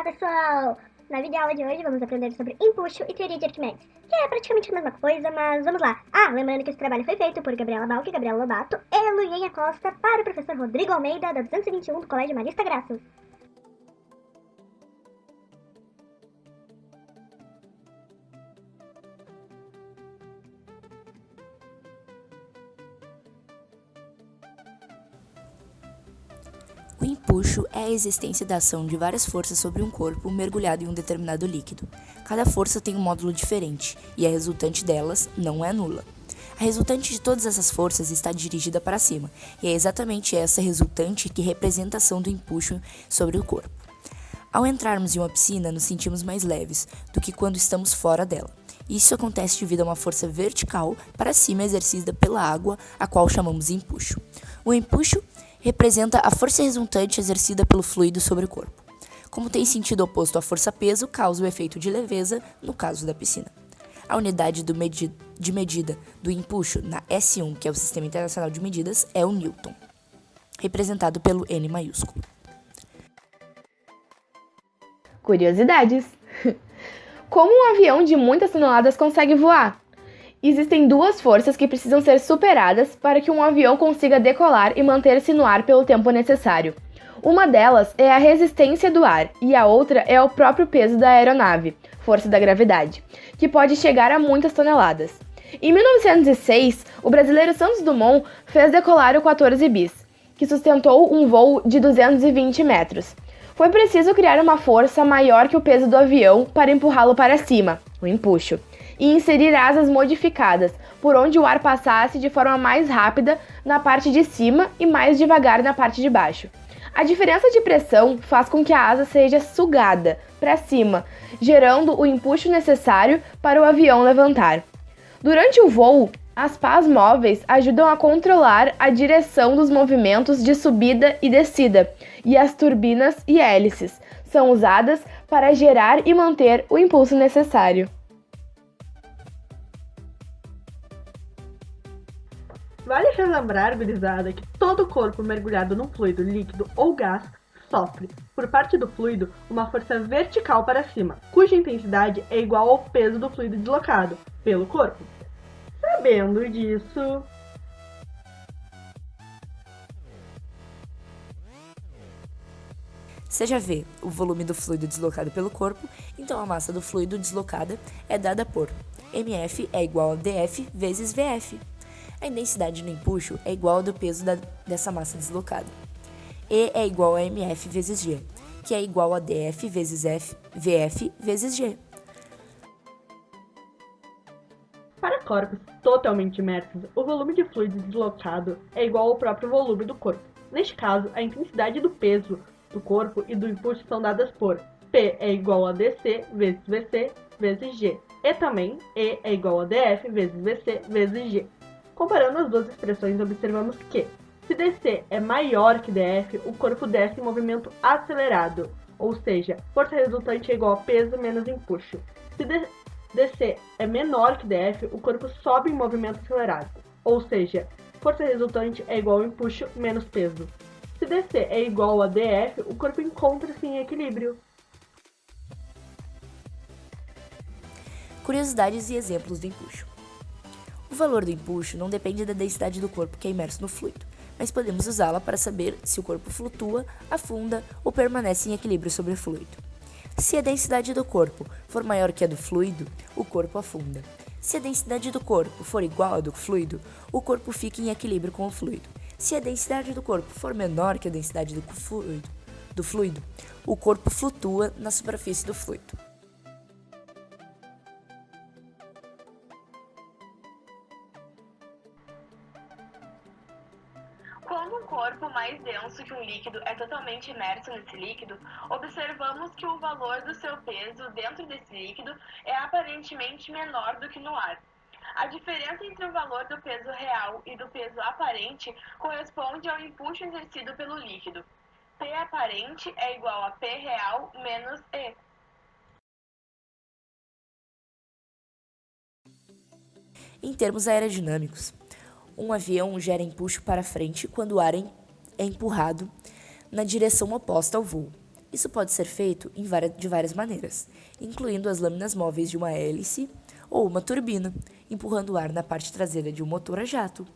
pessoal! Na videoaula de hoje vamos aprender sobre empuxo e teoria de Arquimedes, que é praticamente a mesma coisa, mas vamos lá. Lembrando que esse trabalho foi feito por Gabriela Balque, Gabriela Lobato e Luinha Costa para o professor Rodrigo Almeida, da 221 do Colégio Marista Graça. O empuxo é a existência da ação de várias forças sobre um corpo mergulhado em um determinado líquido. Cada força tem um módulo diferente, e a resultante delas não é nula. A resultante de todas essas forças está dirigida para cima, e é exatamente essa resultante que representa a ação do empuxo sobre o corpo. Ao entrarmos em uma piscina, nos sentimos mais leves do que quando estamos fora dela. Isso acontece devido a uma força vertical para cima exercida pela água, a qual chamamos de empuxo. O empuxo representa a força resultante exercida pelo fluido sobre o corpo. Como tem sentido oposto à força-peso, causa o efeito de leveza no caso da piscina. A unidade de medida do empuxo na S1, que é o Sistema Internacional de Medidas, é o Newton, representado pelo N maiúsculo. Curiosidades. Como um avião de muitas toneladas consegue voar? Existem duas forças que precisam ser superadas para que um avião consiga decolar e manter-se no ar pelo tempo necessário. Uma delas é a resistência do ar e a outra é o próprio peso da aeronave, força da gravidade, que pode chegar a muitas toneladas. Em 1906, o brasileiro Santos Dumont fez decolar o 14 bis, que sustentou um voo de 220 metros. Foi preciso criar uma força maior que o peso do avião para empurrá-lo para cima, o empuxo, e inserir asas modificadas, por onde o ar passasse de forma mais rápida na parte de cima e mais devagar na parte de baixo. A diferença de pressão faz com que a asa seja sugada para cima, gerando o empuxo necessário para o avião levantar. Durante o voo, as pás móveis ajudam a controlar a direção dos movimentos de subida e descida, e as turbinas e hélices são usadas para gerar e manter o impulso necessário. Vale relembrar, gurizada, que todo corpo mergulhado num fluido líquido ou gás sofre, por parte do fluido, uma força vertical para cima, cuja intensidade é igual ao peso do fluido deslocado pelo corpo. Sabendo disso, Você já vê o volume do fluido deslocado pelo corpo, então a massa do fluido deslocada é dada por mF é igual a dF vezes Vf. A intensidade no empuxo é igual ao do peso dessa massa deslocada. E é igual a mF vezes G, que é igual a dF vezes Vf vezes G. para corpos totalmente imersos, o volume de fluido deslocado é igual ao próprio volume do corpo. Neste caso, a intensidade do peso do corpo e do impulso são dadas por P é igual a dC vezes Vc vezes G, e também E é igual a dF vezes Vc vezes G. Comparando as duas expressões, observamos que, se dC é maior que dF, o corpo desce em movimento acelerado, ou seja, força resultante é igual a peso menos empuxo. Se dC é menor que dF, o corpo sobe em movimento acelerado, ou seja, força resultante é igual a empuxo menos peso. Se dC é igual a dF, o corpo encontra-se em equilíbrio. Curiosidades e exemplos do empuxo. O valor do empuxo não depende da densidade do corpo que é imerso no fluido, mas podemos usá-la para saber se o corpo flutua, afunda ou permanece em equilíbrio sobre o fluido. Se a densidade do corpo for maior que a do fluido, o corpo afunda. Se a densidade do corpo for igual à do fluido, o corpo fica em equilíbrio com o fluido. Se a densidade do corpo for menor que a densidade do fluido, o corpo flutua na superfície do fluido. Quando um corpo mais denso que um líquido é totalmente imerso nesse líquido, observamos que o valor do seu peso dentro desse líquido é aparentemente menor do que no ar. A diferença entre o valor do peso real e do peso aparente corresponde ao empuxo exercido pelo líquido. P aparente é igual a P real menos E. Em termos aerodinâmicos, um avião gera empuxo para frente quando o ar é empurrado na direção oposta ao voo. Isso pode ser feito de várias maneiras, incluindo as lâminas móveis de uma hélice ou uma turbina, empurrando o ar na parte traseira de um motor a jato,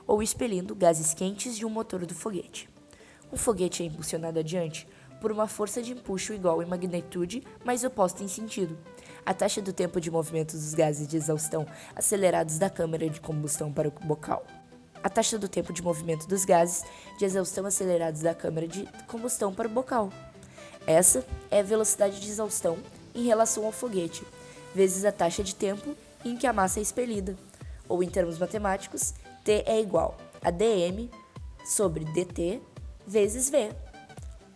ou expelindo gases quentes de um motor do foguete. Um foguete é impulsionado adiante por uma força de empuxo igual em magnitude, mas oposta em sentido. A taxa do tempo de movimento dos gases de exaustão acelerados da câmara de combustão para o bocal. A taxa do tempo de movimento dos gases de exaustão acelerados da câmara de combustão para o bocal. Essa é a velocidade de exaustão em relação ao foguete, vezes a taxa de tempo em que a massa é expelida. Ou, em termos matemáticos, T é igual a dm sobre dt vezes v,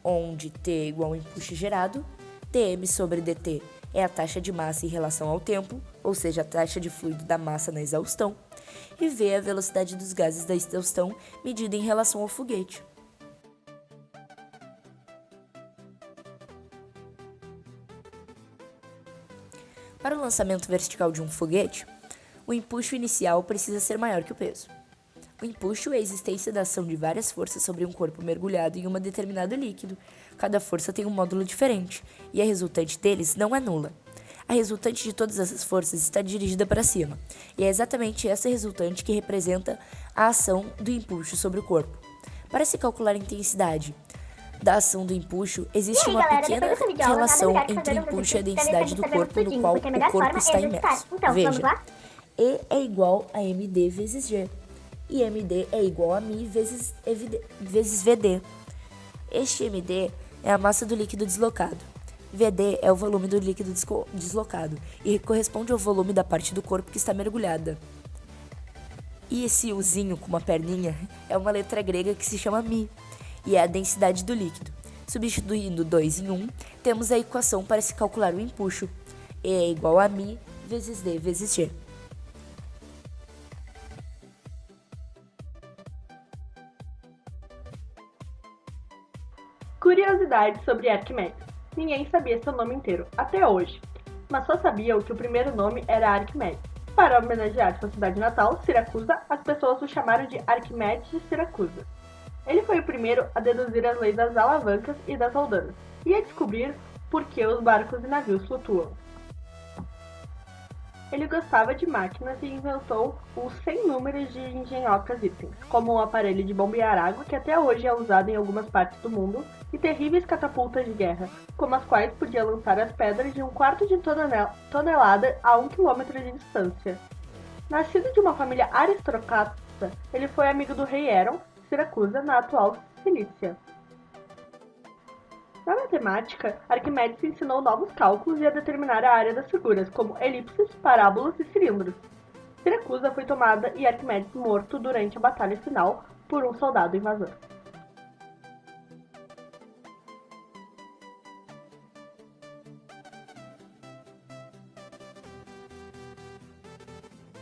onde T é igual ao empuxo gerado, dm sobre dt é a taxa de massa em relação ao tempo, ou seja, a taxa de fluido da massa na exaustão, e v é a velocidade dos gases da exaustão medida em relação ao foguete. Para o lançamento vertical de um foguete, o empuxo inicial precisa ser maior que o peso. O empuxo é a existência da ação de várias forças sobre um corpo mergulhado em um determinado líquido. Cada força tem um módulo diferente, e a resultante deles não é nula. A resultante de todas essas forças está dirigida para cima, e é exatamente essa resultante que representa a ação do empuxo sobre o corpo. Para se calcular a intensidade da ação do empuxo, existe uma pequena relação entre o empuxo e a densidade do corpo no qual o corpo está imerso. Veja, E é igual a md vezes g, e md é igual a μ vezes vd. Este md é a massa do líquido deslocado. Vd é o volume do líquido deslocado e corresponde ao volume da parte do corpo que está mergulhada. E esse uzinho com uma perninha é uma letra grega que se chama μ, e é a densidade do líquido. Substituindo 2 em 1, temos a equação para se calcular o empuxo. E é igual a μ vezes d vezes g. Curiosidade sobre Arquimedes. Ninguém sabia seu nome inteiro, até hoje, mas só sabiam que o primeiro nome era Arquimedes. Para homenagear sua cidade natal, Siracusa, as pessoas o chamaram de Arquimedes de Siracusa. Ele foi o primeiro a deduzir as leis das alavancas e das roldanas, e a descobrir por que os barcos e navios flutuam. Ele gostava de máquinas e inventou os sem números de engenhocas itens, como um aparelho de bombear água que até hoje é usado em algumas partes do mundo, e terríveis catapultas de guerra, como as quais podia lançar as pedras de 1/4 de tonelada a 1 quilômetro de distância. Nascido de uma família aristocrata, ele foi amigo do rei Heron, Siracusa, na atual Cilícia. Na matemática, Arquimedes ensinou novos cálculos e a determinar a área das figuras, como elipses, parábolas e cilindros. Siracusa foi tomada e Arquimedes morto durante a batalha final por um soldado invasor.